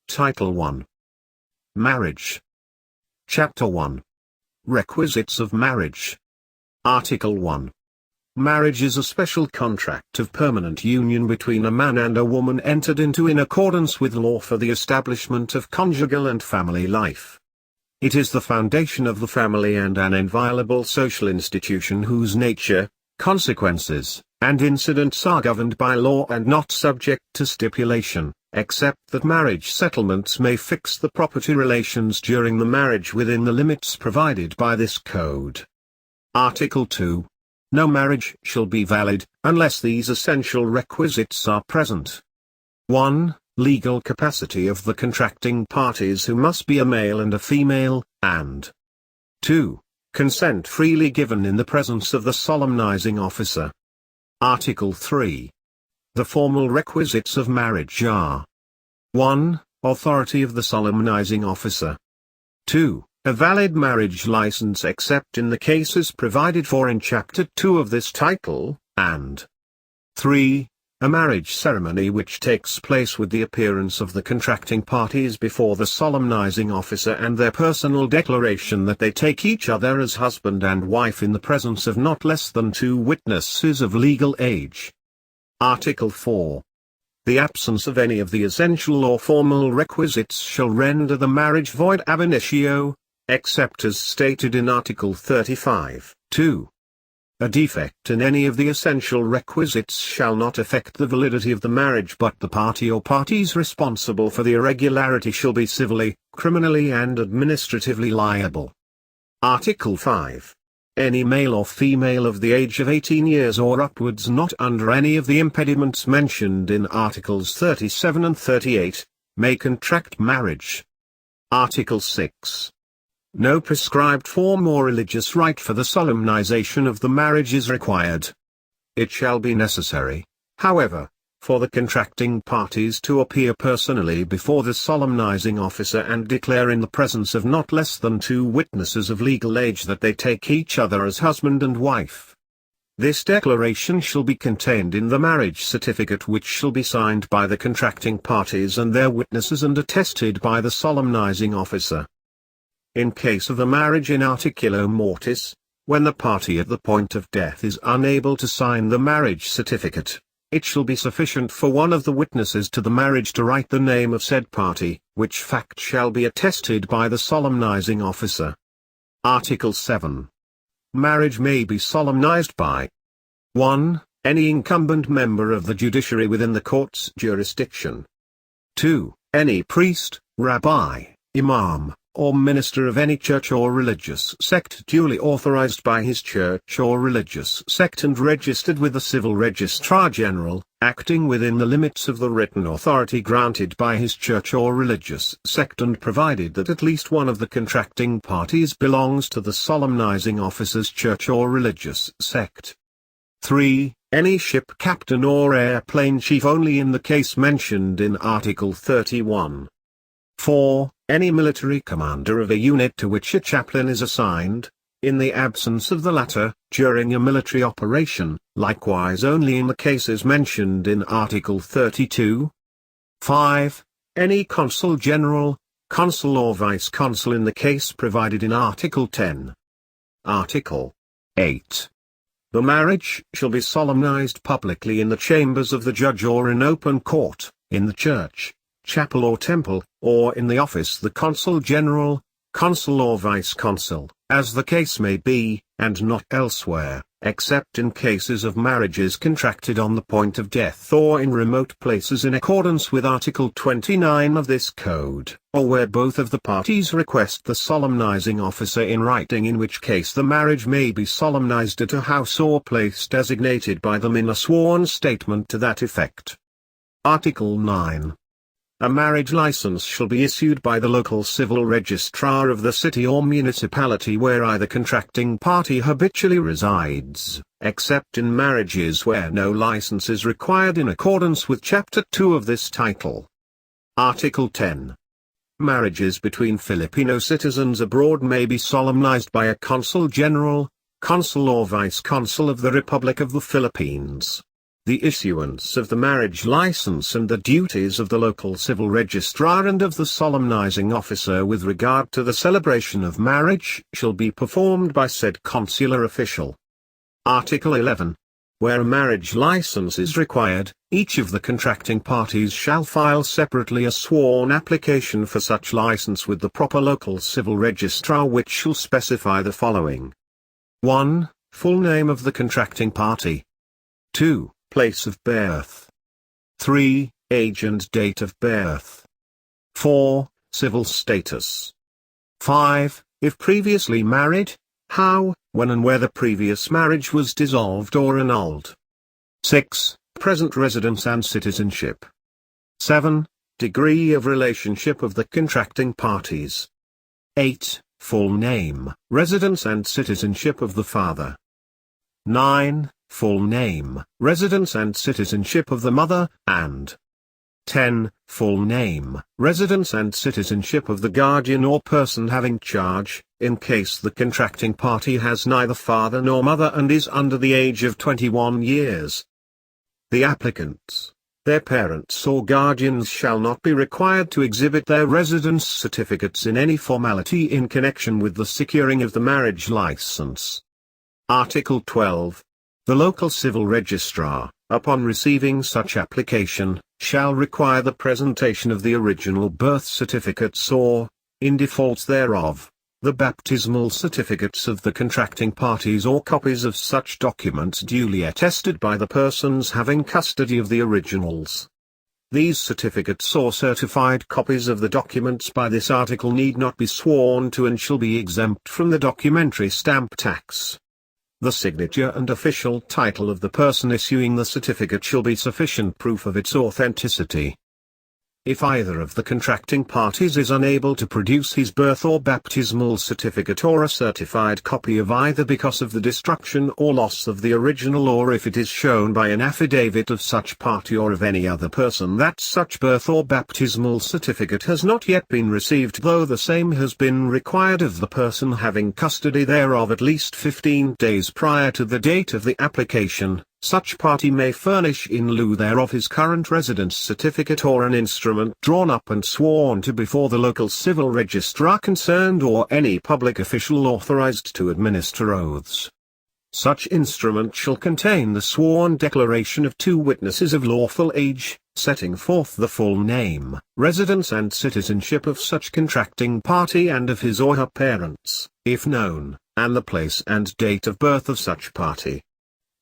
Title 1. Marriage. Chapter 1. Requisites of marriage. Article 1. Marriage is a special contract of permanent union between a man and a woman entered into in accordance with law for the establishment of conjugal and family life. It is the foundation of the family and an inviolable social institution whose nature, consequences, and incidents are governed by law and not subject to stipulation, except that marriage settlements may fix the property relations during the marriage within the limits provided by this code. Article 2. No marriage shall be valid, unless these essential requisites are present. 1. Legal capacity of the contracting parties, who must be a male and a female, and 2. Consent freely given in the presence of the solemnizing officer. Article 3. The formal requisites of marriage are: 1. Authority of the solemnizing officer. 2. A valid marriage license except in the cases provided for in Chapter 2 of this title, and 3. A marriage ceremony which takes place with the appearance of the contracting parties before the solemnizing officer and their personal declaration that they take each other as husband and wife in the presence of not less than 2 witnesses of legal age. Article 4. The absence of any of the essential or formal requisites shall render the marriage void ab initio, except as stated in Article 35, 2. A defect in any of the essential requisites shall not affect the validity of the marriage, but the party or parties responsible for the irregularity shall be civilly, criminally and administratively liable. Article 5. Any male or female of the age of 18 years or upwards not under any of the impediments mentioned in Articles 37 and 38, may contract marriage. Article 6. No prescribed form or religious rite for the solemnization of the marriage is required. It shall be necessary, however, for the contracting parties to appear personally before the solemnizing officer and declare in the presence of not less than 2 witnesses of legal age that they take each other as husband and wife. This declaration shall be contained in the marriage certificate, which shall be signed by the contracting parties and their witnesses and attested by the solemnizing officer. In case of a marriage in articulo mortis, when the party at the point of death is unable to sign the marriage certificate, it shall be sufficient for one of the witnesses to the marriage to write the name of said party, which fact shall be attested by the solemnizing officer. Article 7. Marriage may be solemnized by 1. Any incumbent member of the judiciary within the court's jurisdiction. 2. Any priest, rabbi, imam, or minister of any church or religious sect duly authorized by his church or religious sect and registered with the civil registrar general, acting within the limits of the written authority granted by his church or religious sect, and provided that at least one of the contracting parties belongs to the solemnizing officer's church or religious sect. 3. Any ship captain or airplane chief only in the case mentioned in Article 31. 4. Any military commander of a unit to which a chaplain is assigned, in the absence of the latter, during a military operation, likewise only in the cases mentioned in Article 32. 5. Any consul-general, consul or vice-consul in the case provided in Article 10. Article 8. The marriage shall be solemnized publicly in the chambers of the judge or in open court, in the church, chapel or temple, or in the office the consul-general, consul or vice-consul, as the case may be, and not elsewhere, except in cases of marriages contracted on the point of death or in remote places in accordance with Article 29 of this code, or where both of the parties request the solemnizing officer in writing, in which case the marriage may be solemnized at a house or place designated by them in a sworn statement to that effect. Article 9. A marriage license shall be issued by the local civil registrar of the city or municipality where either contracting party habitually resides, except in marriages where no license is required in accordance with Chapter 2 of this title. Article 10. Marriages between Filipino citizens abroad may be solemnized by a consul-general, consul or vice-consul of the Republic of the Philippines. the issuance of the marriage license and the duties of the local civil registrar and of the solemnizing officer with regard to the celebration of marriage shall be performed by said consular official. Article 11. Where a marriage license is required, each of the contracting parties shall file separately a sworn application for such license with the proper local civil registrar, which shall specify the following. 1. Full name of the contracting party. 2. Place of birth. 3. Age and date of birth. 4. Civil status. 5. If previously married, how, when and where the previous marriage was dissolved or annulled. 6. Present residence and citizenship. 7. Degree of relationship of the contracting parties. 8. Full name, residence and citizenship of the father. 9. Full name, residence and citizenship of the mother, and 10. Full name, residence and citizenship of the guardian or person having charge, in case the contracting party has neither father nor mother and is under the age of 21 years. The applicants, their parents or guardians shall not be required to exhibit their residence certificates in any formality in connection with the securing of the marriage license. Article 12. The local civil registrar, upon receiving such application, shall require the presentation of the original birth certificates or, in default thereof, the baptismal certificates of the contracting parties or copies of such documents duly attested by the persons having custody of the originals. These certificates or certified copies of the documents by this article need not be sworn to and shall be exempt from the documentary stamp tax. The signature and official title of the person issuing the certificate shall be sufficient proof of its authenticity. If either of the contracting parties is unable to produce his birth or baptismal certificate or a certified copy of either because of the destruction or loss of the original, or if it is shown by an affidavit of such party or of any other person that such birth or baptismal certificate has not yet been received, though the same has been required of the person having custody thereof at least 15 days prior to the date of the application, such party may furnish in lieu thereof his current residence certificate or an instrument drawn up and sworn to before the local civil registrar concerned or any public official authorized to administer oaths. Such instrument shall contain the sworn declaration of 2 witnesses of lawful age, setting forth the full name, residence and citizenship of such contracting party and of his or her parents, if known, and the place and date of birth of such party.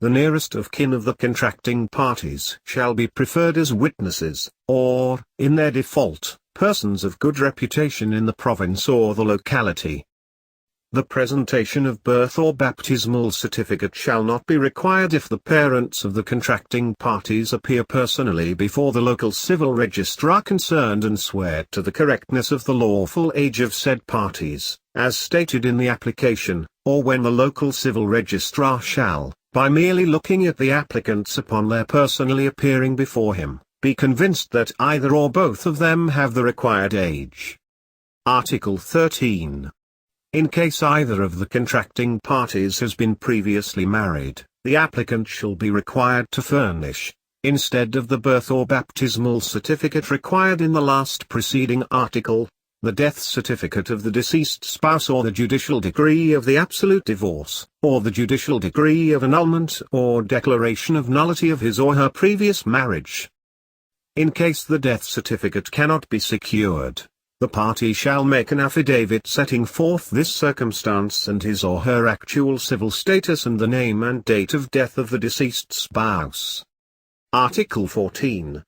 The nearest of kin of the contracting parties shall be preferred as witnesses, or, in their default, persons of good reputation in the province or the locality. The presentation of birth or baptismal certificate shall not be required if the parents of the contracting parties appear personally before the local civil registrar concerned and swear to the correctness of the lawful age of said parties, as stated in the application, or when the local civil registrar shall, by merely looking at the applicants upon their personally appearing before him, be convinced that either or both of them have the required age. Article 13. In case either of the contracting parties has been previously married, the applicant shall be required to furnish, instead of the birth or baptismal certificate required in the last preceding article, the death certificate of the deceased spouse or the judicial decree of the absolute divorce, or the judicial decree of annulment or declaration of nullity of his or her previous marriage. In case the death certificate cannot be secured, the party shall make an affidavit setting forth this circumstance and his or her actual civil status and the name and date of death of the deceased spouse. Article 14.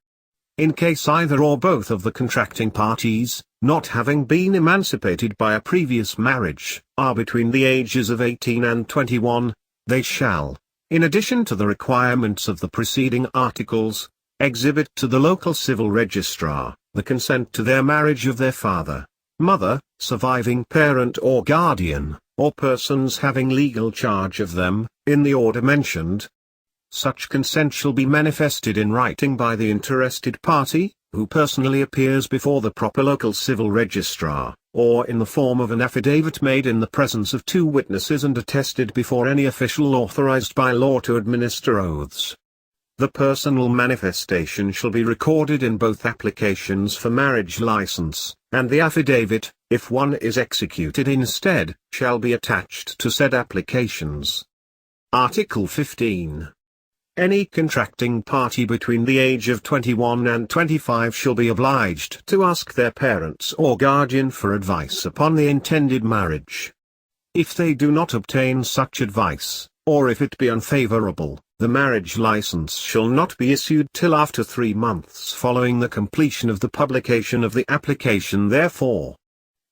In case either or both of the contracting parties, not having been emancipated by a previous marriage, are between the ages of 18 and 21, they shall, in addition to the requirements of the preceding articles, exhibit to the local civil registrar the consent to their marriage of their father, mother, surviving parent or guardian, or persons having legal charge of them, in the order mentioned. Such consent shall be manifested in writing by the interested party, who personally appears before the proper local civil registrar, or in the form of an affidavit made in the presence of 2 witnesses and attested before any official authorized by law to administer oaths. The personal manifestation shall be recorded in both applications for marriage license, and the affidavit, if one is executed instead, shall be attached to said applications. Article 15. Any contracting party between the age of 21 and 25 shall be obliged to ask their parents or guardian for advice upon the intended marriage. If they do not obtain such advice, or if it be unfavorable, the marriage license shall not be issued till after 3 months following the completion of the publication of the application therefor.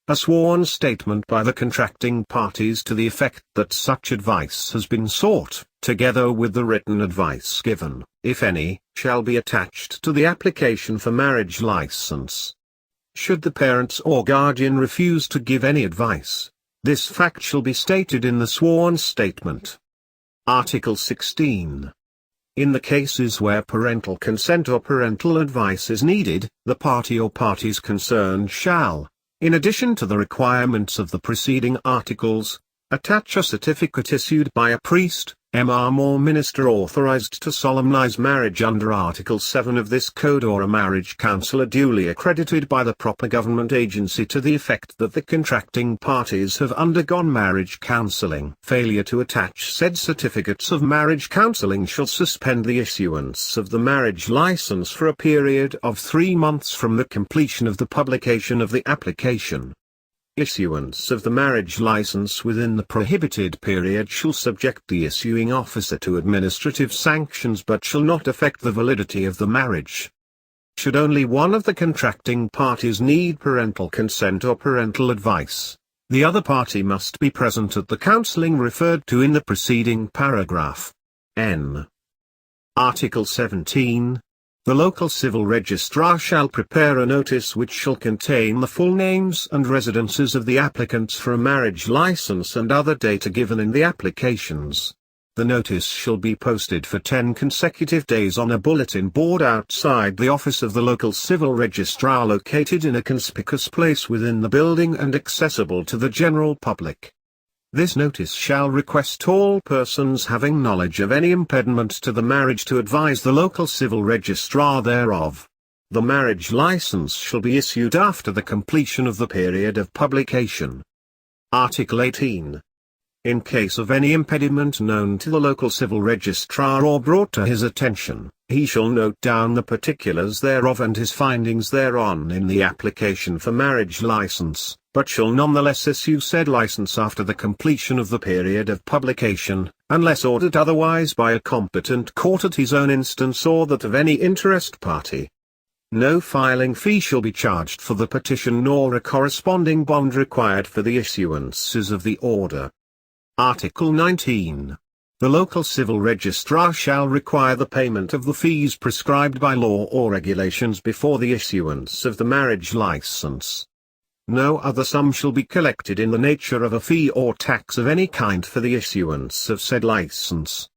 A sworn statement by the contracting parties to the effect that such advice has been sought, together with the written advice given, if any, shall be attached to the application for marriage license. Should the parents or guardian refuse to give any advice, this fact shall be stated in the sworn statement. Article 16. In the cases where parental consent or parental advice is needed, the party or parties concerned shall, in addition to the requirements of the preceding articles, attach a certificate issued by a priest, imam or minister authorized to solemnize marriage under Article 7 of this code, or a marriage counselor duly accredited by the proper government agency to the effect that the contracting parties have undergone marriage counseling. Failure to attach said certificates of marriage counseling shall suspend the issuance of the marriage license for a period of 3 months from the completion of the publication of the application. Issuance of the marriage license within the prohibited period shall subject the issuing officer to administrative sanctions but shall not affect the validity of the marriage. Should only one of the contracting parties need parental consent or parental advice, the other party must be present at the counseling referred to in the preceding paragraph. N. Article 17. The local civil registrar shall prepare a notice which shall contain the full names and residences of the applicants for a marriage license and other data given in the applications. The notice shall be posted for 10 consecutive days on a bulletin board outside the office of the local civil registrar located in a conspicuous place within the building and accessible to the general public. This notice shall request all persons having knowledge of any impediment to the marriage to advise the local civil registrar thereof. The marriage license shall be issued after the completion of the period of publication. Article 18. In case of any impediment known to the local civil registrar or brought to his attention, he shall note down the particulars thereof and his findings thereon in the application for marriage license, but shall nonetheless issue said license after the completion of the period of publication, unless ordered otherwise by a competent court at his own instance or that of any interest party. No filing fee shall be charged for the petition nor a corresponding bond required for the issuances of the order. Article 19. The local civil registrar shall require the payment of the fees prescribed by law or regulations before the issuance of the marriage license. No other sum shall be collected in the nature of a fee or tax of any kind for the issuance of said license.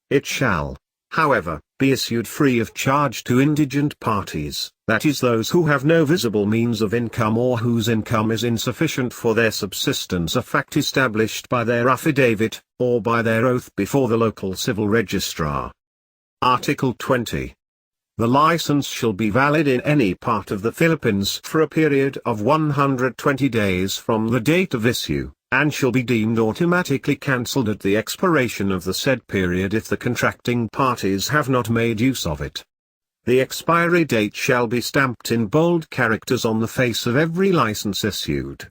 It shall, however, be issued free of charge to indigent parties, that is those who have no visible means of income or whose income is insufficient for their subsistence, a fact established by their affidavit, or by their oath before the local civil registrar. Article 20. The license shall be valid in any part of the Philippines for a period of 120 days from the date of issue, and shall be deemed automatically cancelled at the expiration of the said period if the contracting parties have not made use of it. The expiry date shall be stamped in bold characters on the face of every license issued.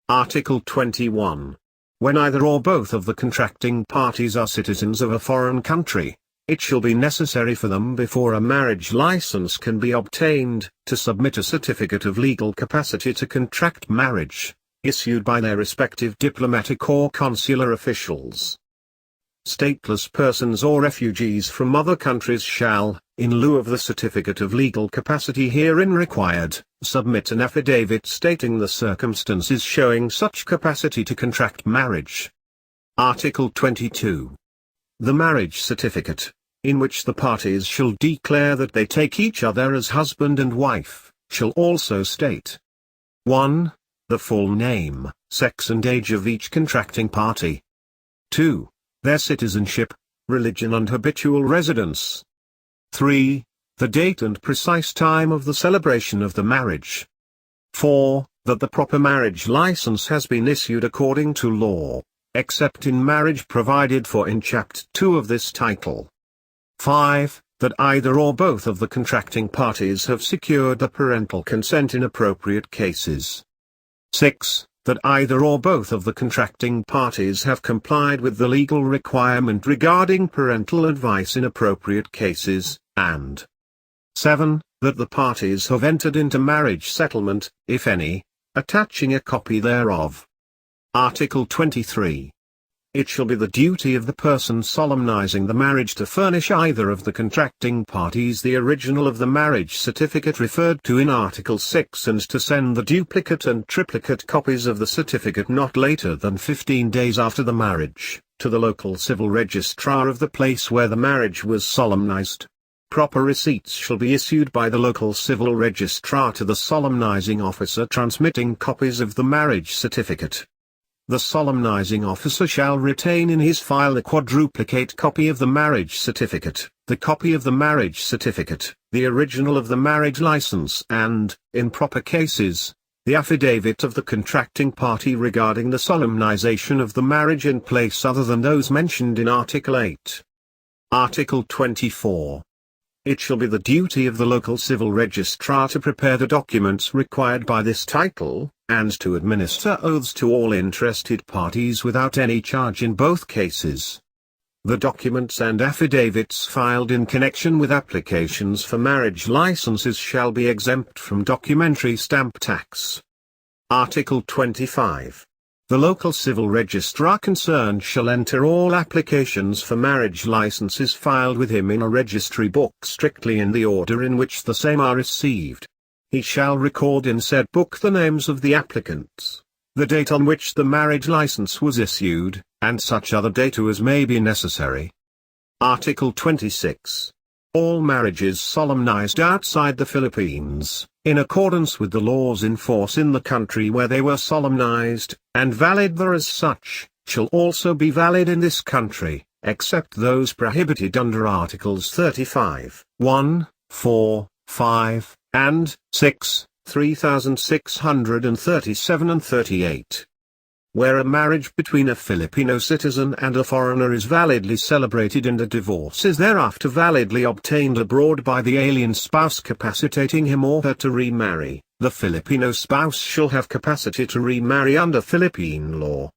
Article 21. When either or both of the contracting parties are citizens of a foreign country, it shall be necessary for them before a marriage license can be obtained, to submit a certificate of legal capacity to contract marriage, issued by their respective diplomatic or consular officials. Stateless persons or refugees from other countries shall, in lieu of the certificate of legal capacity herein required, submit an affidavit stating the circumstances showing such capacity to contract marriage. Article 22. The marriage certificate, in which the parties shall declare that they take each other as husband and wife, shall also state 1. The full name, sex and age of each contracting party. 2. Their citizenship, religion and habitual residence. 3. The date and precise time of the celebration of the marriage. 4. That the proper marriage license has been issued according to law, except in marriage provided for in Chapter 2 of this title. 5. That either or both of the contracting parties have secured the parental consent in appropriate cases. 6. That either or both of the contracting parties have complied with the legal requirement regarding parental advice in appropriate cases, and 7. That the parties have entered into marriage settlement, if any, attaching a copy thereof. Article 23. It shall be the duty of the person solemnizing the marriage to furnish either of the contracting parties the original of the marriage certificate referred to in Article 6 and to send the duplicate and triplicate copies of the certificate not later than 15 days after the marriage, to the local civil registrar of the place where the marriage was solemnized. Proper receipts shall be issued by the local civil registrar to the solemnizing officer transmitting copies of the marriage certificate. The solemnizing officer shall retain in his file a quadruplicate copy of the marriage certificate, the copy of the marriage certificate, the original of the marriage license and, in proper cases, the affidavit of the contracting party regarding the solemnization of the marriage in place other than those mentioned in Article 8. Article 24. It shall be the duty of the local civil registrar to prepare the documents required by this title, and to administer oaths to all interested parties without any charge in both cases. The documents and affidavits filed in connection with applications for marriage licenses shall be exempt from documentary stamp tax. Article 25. The local civil registrar concerned shall enter all applications for marriage licenses filed with him in a registry book strictly in the order in which the same are received. He shall record in said book the names of the applicants, the date on which the marriage license was issued, and such other data as may be necessary. Article 26. All marriages solemnized outside the Philippines, in accordance with the laws in force in the country where they were solemnized, and valid there as such, shall also be valid in this country, except those prohibited under Articles 35, 1, 4, 5, and 6, 3637 and 38. Where a marriage between a Filipino citizen and a foreigner is validly celebrated and a divorce is thereafter validly obtained abroad by the alien spouse capacitating him or her to remarry, the Filipino spouse shall have capacity to remarry under Philippine law,